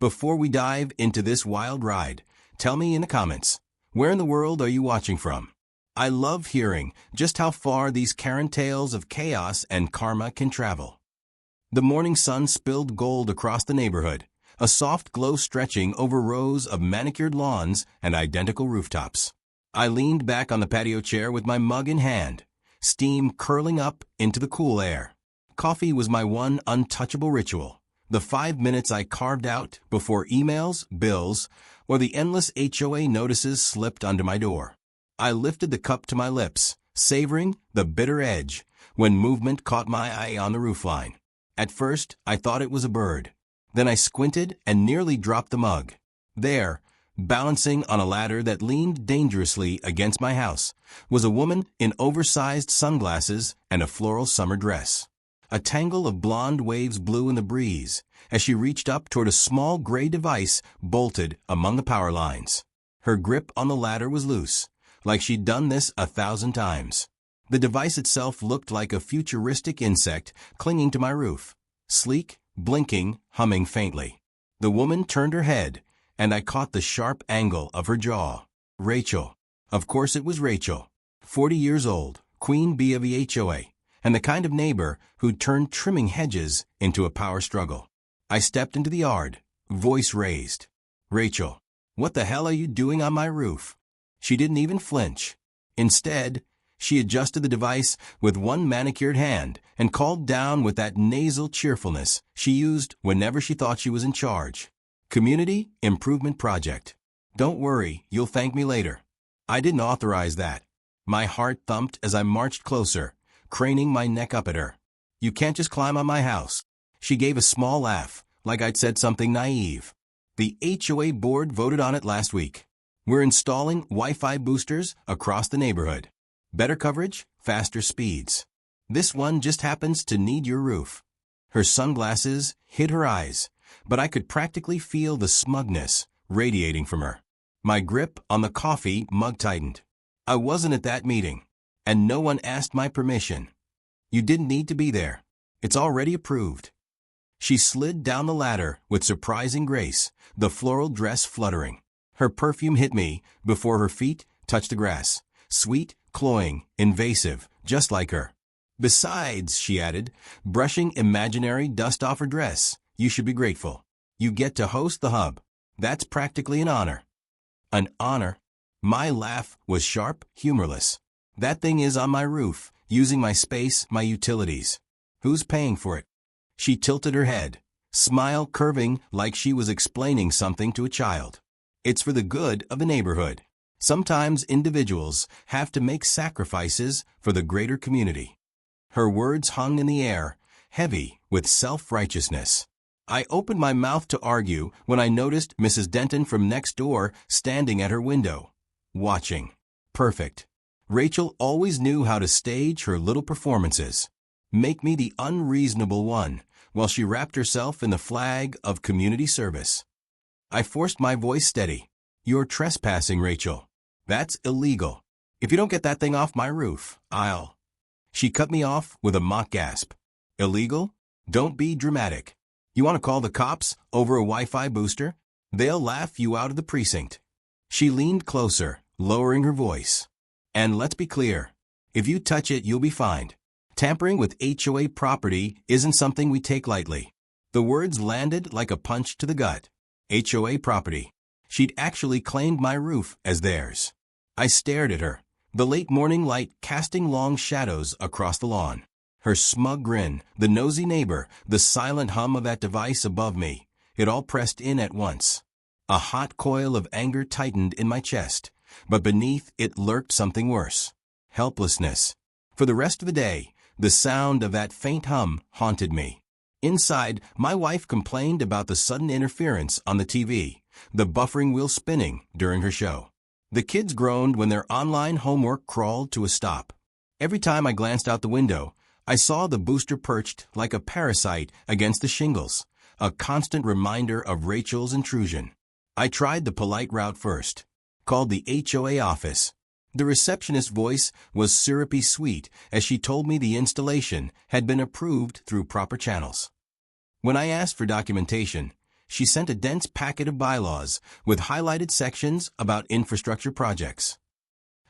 Before we dive into this wild ride, tell me in the comments, where in the world are you watching from? I love hearing just how far these Karen tales of chaos and karma can travel. The morning sun spilled gold across the neighborhood, a soft glow stretching over rows of manicured lawns and identical rooftops. I leaned back on the patio chair with my mug in hand, steam curling up into the cool air. Coffee was my one untouchable ritual, the 5 minutes I carved out before emails, bills, or the endless HOA notices slipped under my door. I lifted the cup to my lips, savoring the bitter edge, when movement caught my eye on the roofline. At first, I thought it was a bird. Then I squinted and nearly dropped the mug. There, balancing on a ladder that leaned dangerously against my house, was a woman in oversized sunglasses and a floral summer dress. A tangle of blonde waves blew in the breeze as she reached up toward a small gray device bolted among the power lines. Her grip on the ladder was loose, like she'd done this 1,000 times. The device itself looked like a futuristic insect clinging to my roof, sleek, blinking, humming faintly. The woman turned her head, and I caught the sharp angle of her jaw. Rachel. Of course it was Rachel. 40 years old, queen bee of the HOA, and the kind of neighbor who'd turned trimming hedges into a power struggle. I stepped into the yard, voice raised. "Rachel, what the hell are you doing on my roof?" She didn't even flinch. Instead, she adjusted the device with one manicured hand and called down with that nasal cheerfulness she used whenever she thought she was in charge. "Community Improvement Project. Don't worry, you'll thank me later." I didn't authorize that. My heart thumped as I marched closer, craning my neck up at her. "You can't just climb on my house." She gave a small laugh, like I'd said something naive. "The HOA board voted on it last week. We're installing Wi-Fi boosters across the neighborhood. Better coverage, faster speeds. This one just happens to need your roof." Her sunglasses hid her eyes, but I could practically feel the smugness radiating from her. My grip on the coffee mug tightened. I wasn't at that meeting, and no one asked my permission. "You didn't need to be there. It's already approved." She slid down the ladder with surprising grace, the floral dress fluttering. Her perfume hit me before her feet touched the grass. Sweet, cloying, invasive, just like her. "Besides," she added, brushing imaginary dust off her dress, "you should be grateful. You get to host the hub. That's practically an honor." An honor? My laugh was sharp, humorless. "That thing is on my roof, using my space, my utilities. Who's paying for it?" She tilted her head, smile curving like she was explaining something to a child. "It's for the good of the neighborhood. Sometimes individuals have to make sacrifices for the greater community." Her words hung in the air, heavy with self-righteousness. I opened my mouth to argue when I noticed Mrs. Denton from next door standing at her window, watching. Perfect. Rachel always knew how to stage her little performances. Make me the unreasonable one, while she wrapped herself in the flag of community service. I forced my voice steady. "You're trespassing, Rachel. That's illegal. If you don't get that thing off my roof, I'll..." She cut me off with a mock gasp. "Illegal? Don't be dramatic. You want to call the cops over a Wi-Fi booster? They'll laugh you out of the precinct." She leaned closer, lowering her voice. "And let's be clear. If you touch it, you'll be fined. Tampering with HOA property isn't something we take lightly." The words landed like a punch to the gut. HOA property. She'd actually claimed my roof as theirs. I stared at her, the late morning light casting long shadows across the lawn. Her smug grin, the nosy neighbor, the silent hum of that device above me, it all pressed in at once. A hot coil of anger tightened in my chest, but beneath it lurked something worse. Helplessness. For the rest of the day, the sound of that faint hum haunted me. Inside, my wife complained about the sudden interference on the TV, the buffering wheel spinning during her show. The kids groaned when their online homework crawled to a stop. Every time I glanced out the window, I saw the booster perched like a parasite against the shingles, a constant reminder of Rachel's intrusion. I tried the polite route first, called the HOA office. The receptionist's voice was syrupy sweet as she told me the installation had been approved through proper channels. When I asked for documentation, She sent a dense packet of bylaws with highlighted sections about infrastructure projects.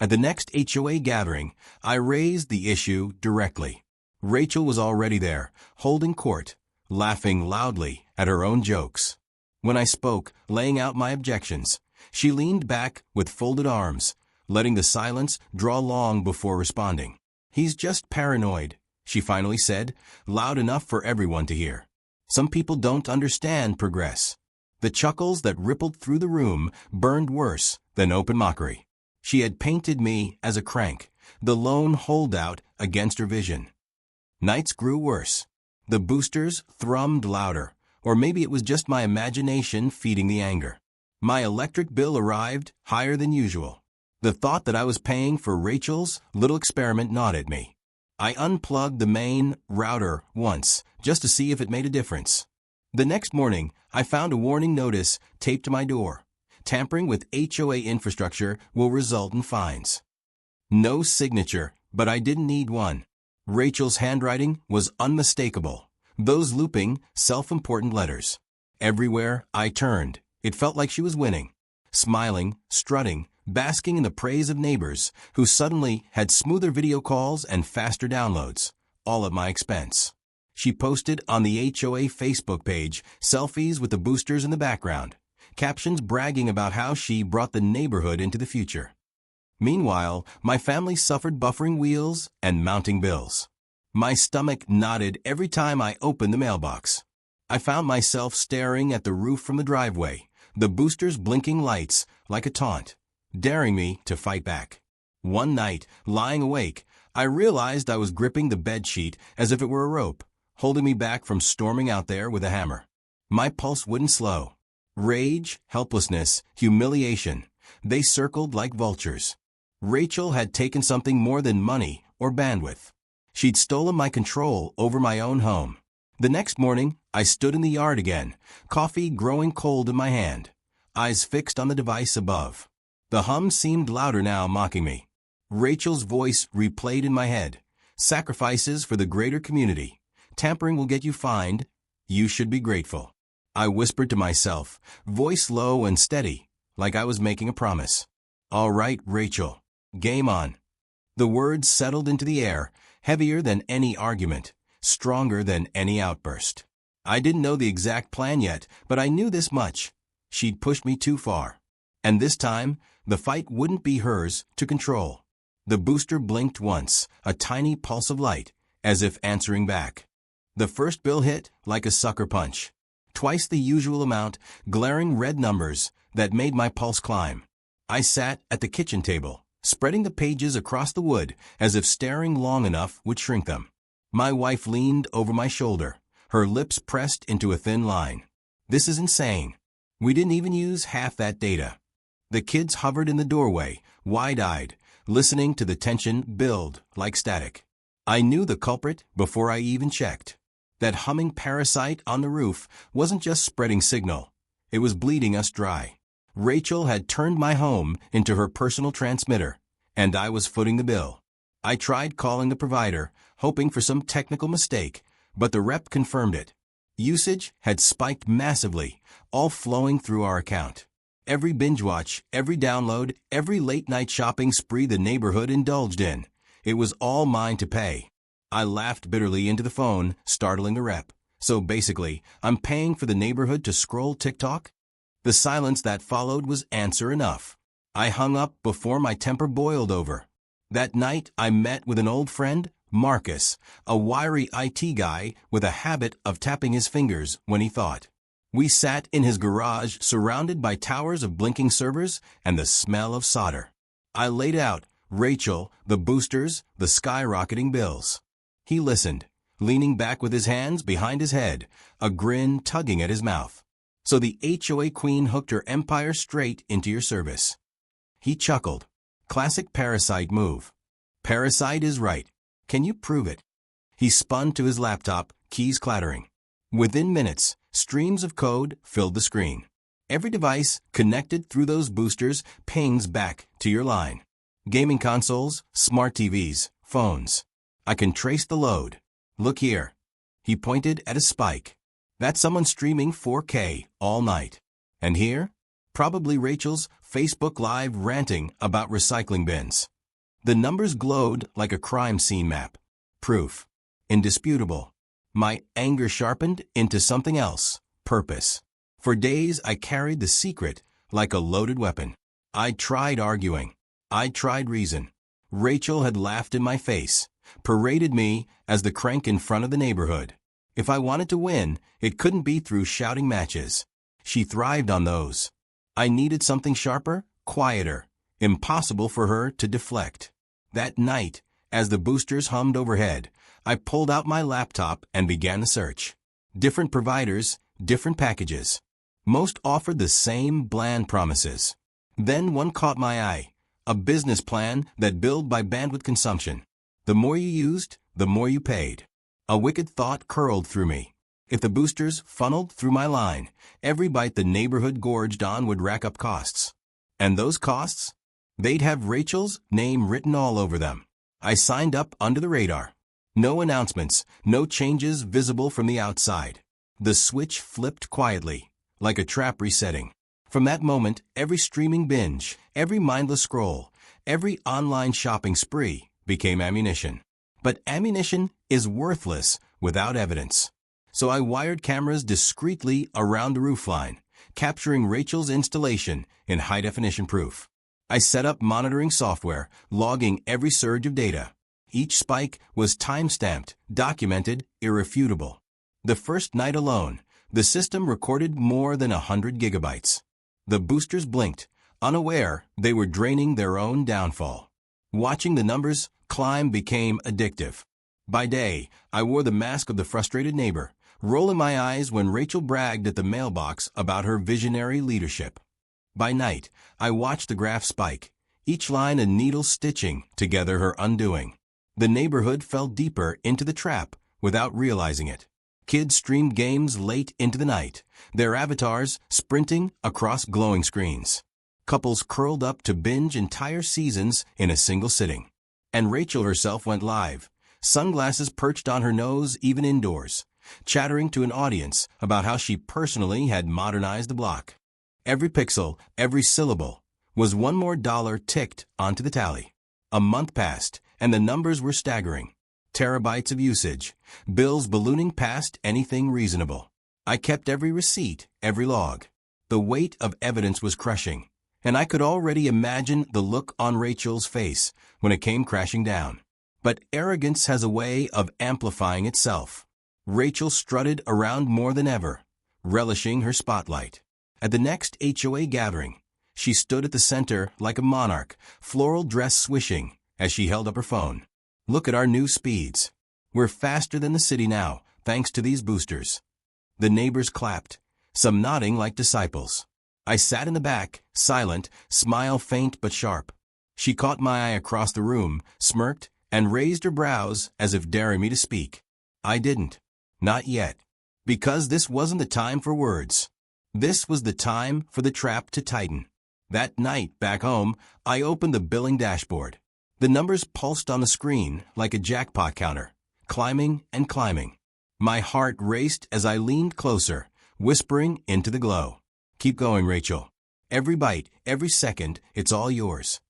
At the next HOA gathering, I raised the issue directly. Rachel was already there, holding court, laughing loudly at her own jokes. When I spoke, laying out my objections, she leaned back with folded arms, letting the silence draw long before responding. "He's just paranoid," she finally said, loud enough for everyone to hear. "Some people don't understand progress." The chuckles that rippled through the room burned worse than open mockery. She had painted me as a crank, the lone holdout against her vision. Nights grew worse. The boosters thrummed louder, or maybe it was just my imagination feeding the anger. My electric bill arrived higher than usual. The thought that I was paying for Rachel's little experiment gnawed at me. I unplugged the main router once, just to see if it made a difference. The next morning, I found a warning notice taped to my door. Tampering with HOA infrastructure will result in fines. No signature, but I didn't need one. Rachel's handwriting was unmistakable. Those looping, self-important letters. Everywhere I turned, it felt like she was winning. Smiling, strutting, basking in the praise of neighbors who suddenly had smoother video calls and faster downloads, all at my expense. She posted on the HOA Facebook page selfies with the boosters in the background, captions bragging about how she brought the neighborhood into the future. Meanwhile, my family suffered buffering wheels and mounting bills. My stomach knotted every time I opened the mailbox. I found myself staring at the roof from the driveway, the boosters blinking lights like a taunt, daring me to fight back. One night, lying awake, I realized I was gripping the bedsheet as if it were a rope, holding me back from storming out there with a hammer. My pulse wouldn't slow. Rage, helplessness, humiliation, they circled like vultures. Rachel had taken something more than money or bandwidth. She'd stolen my control over my own home. The next morning, I stood in the yard again, coffee growing cold in my hand, eyes fixed on the device above. The hum seemed louder now, mocking me. Rachel's voice replayed in my head. "Sacrifices for the greater community. Tampering will get you fined. You should be grateful." I whispered to myself, voice low and steady, like I was making a promise. "All right, Rachel. Game on." The words settled into the air, heavier than any argument, stronger than any outburst. I didn't know the exact plan yet, but I knew this much. She'd pushed me too far. And this time, the fight wouldn't be hers to control. The booster blinked once, a tiny pulse of light, as if answering back. The first bill hit like a sucker punch. Twice the usual amount, glaring red numbers that made my pulse climb. I sat at the kitchen table, spreading the pages across the wood as if staring long enough would shrink them. My wife leaned over my shoulder, her lips pressed into a thin line. "This is insane. We didn't even use half that data." The kids hovered in the doorway, wide-eyed, listening to the tension build like static. I knew the culprit before I even checked. That humming parasite on the roof wasn't just spreading signal. It was bleeding us dry. Rachel had turned my home into her personal transmitter, and I was footing the bill. I tried calling the provider, hoping for some technical mistake, but the rep confirmed it. Usage had spiked massively, all flowing through our account. Every binge watch, every download, every late-night shopping spree the neighborhood indulged in. It was all mine to pay. I laughed bitterly into the phone, startling the rep. "So basically, I'm paying for the neighborhood to scroll TikTok?" The silence that followed was answer enough. I hung up before my temper boiled over. That night, I met with an old friend, Marcus, a wiry IT guy with a habit of tapping his fingers when he thought. We sat in his garage surrounded by towers of blinking servers and the smell of solder. I laid out Rachel, the boosters, the skyrocketing bills. He listened, leaning back with his hands behind his head, a grin tugging at his mouth. "So the HOA queen hooked her empire straight into your service." He chuckled. "Classic parasite move." "Parasite is right. Can you prove it?" He spun to his laptop, keys clattering. Within minutes, streams of code filled the screen. Every device connected through those boosters pings back to your line. Gaming consoles, smart TVs, phones. I can trace the load. "Look here." He pointed at a spike. That's someone streaming 4K all night. And here? Probably Rachel's Facebook Live ranting about recycling bins. The numbers glowed like a crime scene map. Proof. Indisputable. My anger sharpened into something else. Purpose. For days I carried the secret like a loaded weapon. I tried arguing. I tried reason. Rachel had laughed in my face, paraded me as the crank in front of the neighborhood. If I wanted to win, it couldn't be through shouting matches. She thrived on those. I needed something sharper, quieter, impossible for her to deflect. That night, as the boosters hummed overhead, I pulled out my laptop and began the search. Different providers, different packages. Most offered the same bland promises. Then one caught my eye, a business plan that billed by bandwidth consumption. The more you used, the more you paid. A wicked thought curled through me. If the boosters funneled through my line, every bite the neighborhood gorged on would rack up costs. And those costs? They'd have Rachel's name written all over them. I signed up under the radar. No announcements, no changes visible from the outside. The switch flipped quietly, like a trap resetting. From that moment, every streaming binge, every mindless scroll, every online shopping spree became ammunition. But ammunition is worthless without evidence. So I wired cameras discreetly around the roofline, capturing Rachel's installation in high-definition proof. I set up monitoring software, logging every surge of data. Each spike was time-stamped, documented, irrefutable. The first night alone, the system recorded more than 100 gigabytes. The boosters blinked, unaware they were draining their own downfall. Watching the numbers climb became addictive. By day, I wore the mask of the frustrated neighbor, rolling my eyes when Rachel bragged at the mailbox about her visionary leadership. By night, I watched the graph spike, each line a needle stitching together her undoing. The neighborhood fell deeper into the trap without realizing it. Kids streamed games late into the night, their avatars sprinting across glowing screens. Couples curled up to binge entire seasons in a single sitting. And Rachel herself went live, sunglasses perched on her nose even indoors, chattering to an audience about how she personally had modernized the block. Every pixel, every syllable, was one more dollar ticked onto the tally. A month passed, and the numbers were staggering. Terabytes of usage, bills ballooning past anything reasonable. I kept every receipt, every log. The weight of evidence was crushing, and I could already imagine the look on Rachel's face when it came crashing down. But arrogance has a way of amplifying itself. Rachel strutted around more than ever, relishing her spotlight. At the next HOA gathering, she stood at the center like a monarch, floral dress swishing as she held up her phone. Look at our new speeds. We're faster than the city now, thanks to these boosters. The neighbors clapped, some nodding like disciples. I sat in the back, silent, smile faint but sharp. She caught my eye across the room, smirked, and raised her brows as if daring me to speak. I didn't. Not yet. Because this wasn't the time for words. This was the time for the trap to tighten. That night, back home, I opened the billing dashboard. The numbers pulsed on the screen like a jackpot counter, climbing and climbing. My heart raced as I leaned closer, whispering into the glow. Keep going, Rachel. Every bite, every second, it's all yours.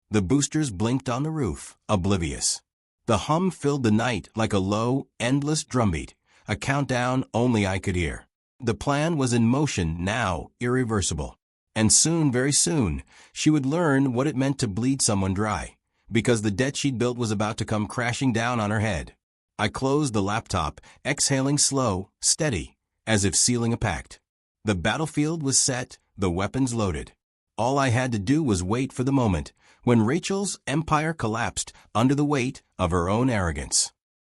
The boosters blinked on the roof, oblivious. The hum filled the night like a low, endless drumbeat, a countdown only I could hear. The plan was in motion now, irreversible. And soon, very soon, she would learn what it meant to bleed someone dry, because the debt she'd built was about to come crashing down on her head. I closed the laptop, exhaling slow, steady, as if sealing a pact. The battlefield was set, the weapons loaded. All I had to do was wait for the moment when Rachel's empire collapsed under the weight of her own arrogance.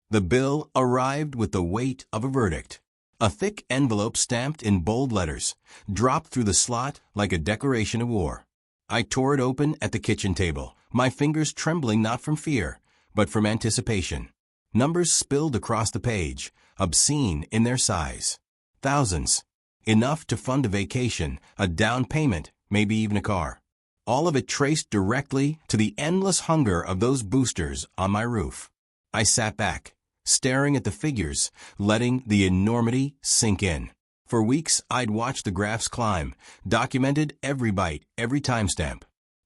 The bill arrived with the weight of a verdict. A thick envelope stamped in bold letters, dropped through the slot like a declaration of war. I tore it open at the kitchen table, my fingers trembling not from fear, but from anticipation. Numbers spilled across the page, obscene in their size. Thousands. Enough to fund a vacation, a down payment, maybe even a car. All of it traced directly to the endless hunger of those boosters on my roof. I sat back, staring at the figures, letting the enormity sink in. For weeks, I'd watched the graphs climb, documented every byte, every timestamp.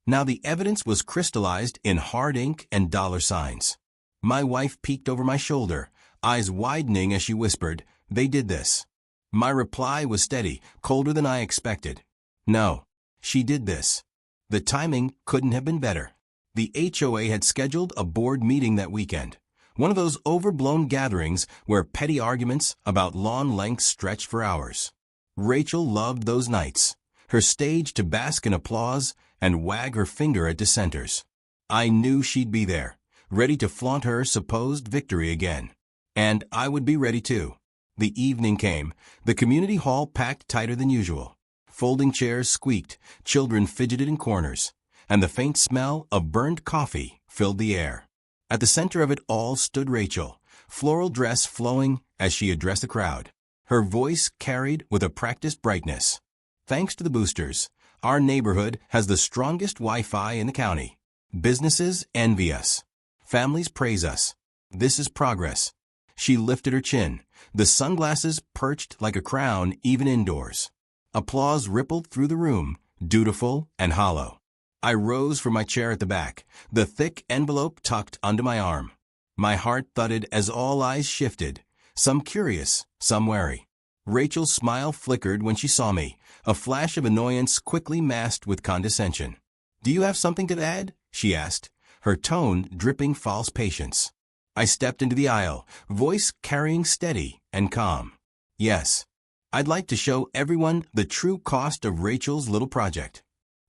Now the evidence was crystallized in hard ink and dollar signs. My wife peeked over my shoulder, eyes widening as she whispered, "They did this." My reply was steady, colder than I expected. "No, she did this." The timing couldn't have been better. The HOA had scheduled a board meeting that weekend. One of those overblown gatherings where petty arguments about lawn lengths stretched for hours. Rachel loved those nights, her stage to bask in applause and wag her finger at dissenters. I knew she'd be there, ready to flaunt her supposed victory again. And I would be ready too. The evening came, the community hall packed tighter than usual. Folding chairs squeaked, children fidgeted in corners, and the faint smell of burned coffee filled the air. At the center of it all stood Rachel, floral dress flowing as she addressed the crowd. Her voice carried with a practiced brightness. "Thanks to the boosters, our neighborhood has the strongest Wi-Fi in the county. Businesses envy us. Families praise us. This is progress." She lifted her chin, the sunglasses perched like a crown even indoors. Applause rippled through the room, dutiful and hollow. I rose from my chair at the back, the thick envelope tucked under my arm. My heart thudded as all eyes shifted, some curious, some wary. Rachel's smile flickered when she saw me, a flash of annoyance quickly masked with condescension. "Do you have something to add?" she asked, her tone dripping false patience. I stepped into the aisle, voice carrying steady and calm. "Yes, I'd like to show everyone the true cost of Rachel's little project."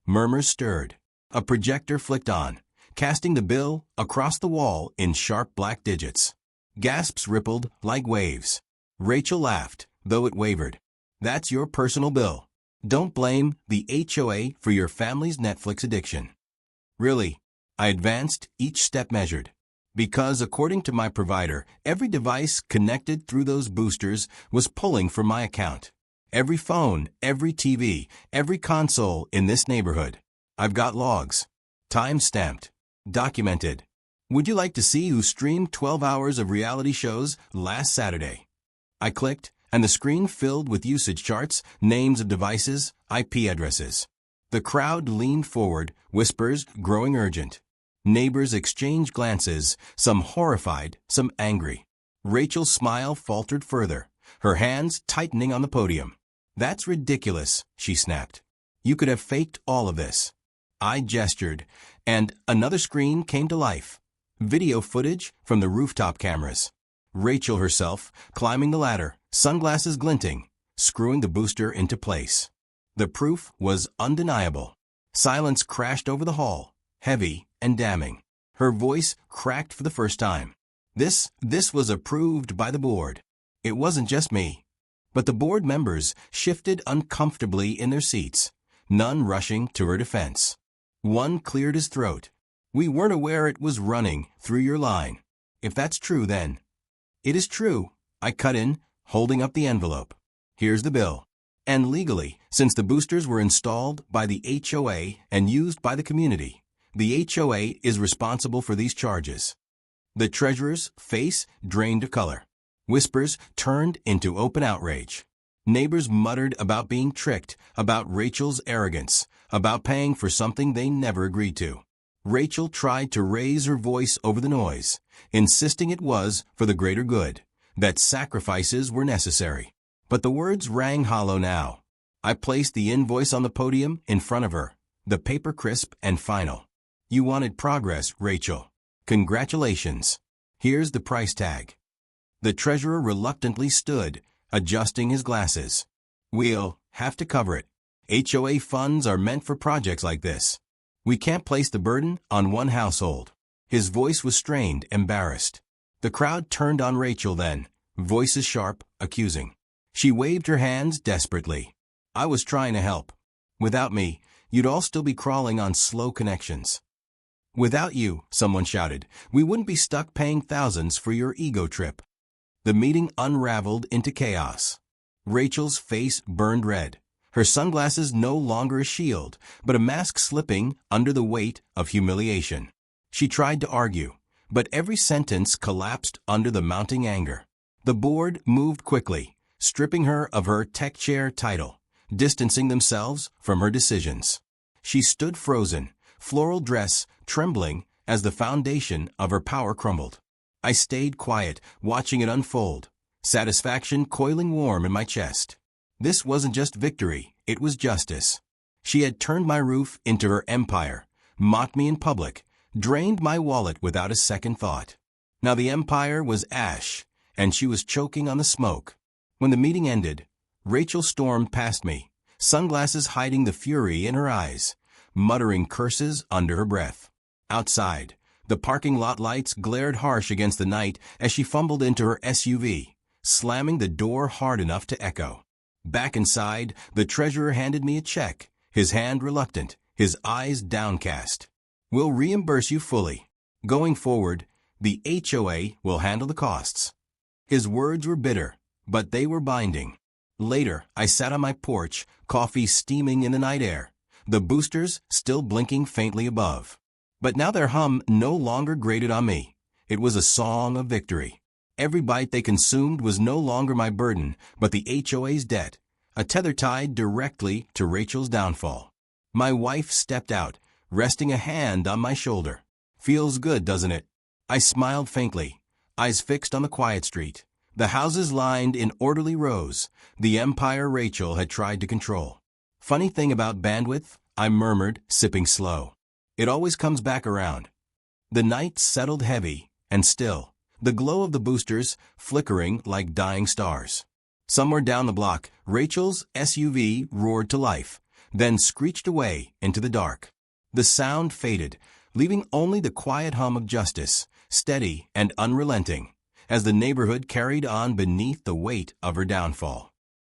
Murmurs stirred. A projector flicked on, casting the bill across the wall in sharp black digits. Gasps rippled like waves. Rachel laughed, though it wavered. "That's your personal bill. Don't blame the HOA for your family's Netflix addiction." "Really?" I advanced, each step measured. Because according to my provider, every device connected through those boosters was pulling from my account. Every phone, every TV, every console in this neighborhood. I've got logs. Time-stamped. Documented. "Would you like to see who streamed 12 hours of reality shows last Saturday?" I clicked, and the screen filled with usage charts, names of devices, IP addresses. The crowd leaned forward, whispers growing urgent. Neighbors exchanged glances, some horrified, some angry. Rachel's smile faltered further, her hands tightening on the podium. "That's ridiculous," she snapped. "You could have faked all of this." I gestured, and another screen came to life. Video footage from the rooftop cameras. Rachel herself, climbing the ladder, sunglasses glinting, screwing the booster into place. The proof was undeniable. Silence crashed over the hall, heavy and damning. Her voice cracked for the first time. This was approved by the board. It wasn't just me. But the board members shifted uncomfortably in their seats, none rushing to her defense. One cleared his throat. "We weren't aware it was running through your line. If that's true, then—" "It is true," I cut in, holding up the envelope. "Here's the bill. And legally, since the boosters were installed by the HOA and used by the community, the HOA is responsible for these charges." The treasurer's face drained to color. Whispers turned into open outrage. Neighbors muttered about being tricked, about Rachel's arrogance, about paying for something they never agreed to. Rachel tried to raise her voice over the noise, insisting it was for the greater good, that sacrifices were necessary. But the words rang hollow now. I placed the invoice on the podium in front of her, the paper crisp and final. "You wanted progress, Rachel. Congratulations. Here's the price tag." The treasurer reluctantly stood, adjusting his glasses. "We'll have to cover it. HOA funds are meant for projects like this. We can't place the burden on one household." His voice was strained, embarrassed. The crowd turned on Rachel then, voices sharp, accusing. She waved her hands desperately. "I was trying to help. Without me, you'd all still be crawling on slow connections." "Without you," someone shouted, "we wouldn't be stuck paying thousands for your ego trip." The meeting unraveled into chaos. Rachel's face burned red, her sunglasses no longer a shield, but a mask slipping under the weight of humiliation. She tried to argue, But every sentence collapsed under the mounting anger. The board moved quickly, stripping her of her tech chair title, distancing themselves from her decisions. She stood frozen, floral dress trembling as the foundation of her power crumbled. I stayed quiet, watching it unfold, satisfaction coiling warm in my chest. This wasn't just victory, it was justice. She had turned my roof into her empire, mocked me in public, drained my wallet without a second thought. Now the empire was ash, and she was choking on the smoke. When the meeting ended, Rachel stormed past me, sunglasses hiding the fury in her eyes, muttering curses under her breath. Outside, the parking lot lights glared harsh against the night as she fumbled into her SUV, slamming the door hard enough to echo. Back inside, the treasurer handed me a check, his hand reluctant, his eyes downcast. "We'll reimburse you fully. Going forward, the HOA will handle the costs." His words were bitter, but they were binding. Later, I sat on my porch, coffee steaming in the night air, the boosters still blinking faintly above. But now their hum no longer grated on me. It was a song of victory. Every bite they consumed was no longer my burden, but the HOA's debt, a tether tied directly to Rachel's downfall. My wife stepped out, resting a hand on my shoulder. "Feels good, doesn't it?" I smiled faintly, eyes fixed on the quiet street. The houses lined in orderly rows, the empire Rachel had tried to control. "Funny thing about bandwidth," I murmured, sipping slow. "It always comes back around." The night settled heavy and still, the glow of the boosters flickering like dying stars. Somewhere down the block, Rachel's SUV roared to life, then screeched away into the dark. The sound faded, leaving only the quiet hum of justice, steady and unrelenting, as the neighborhood carried on beneath the weight of her downfall.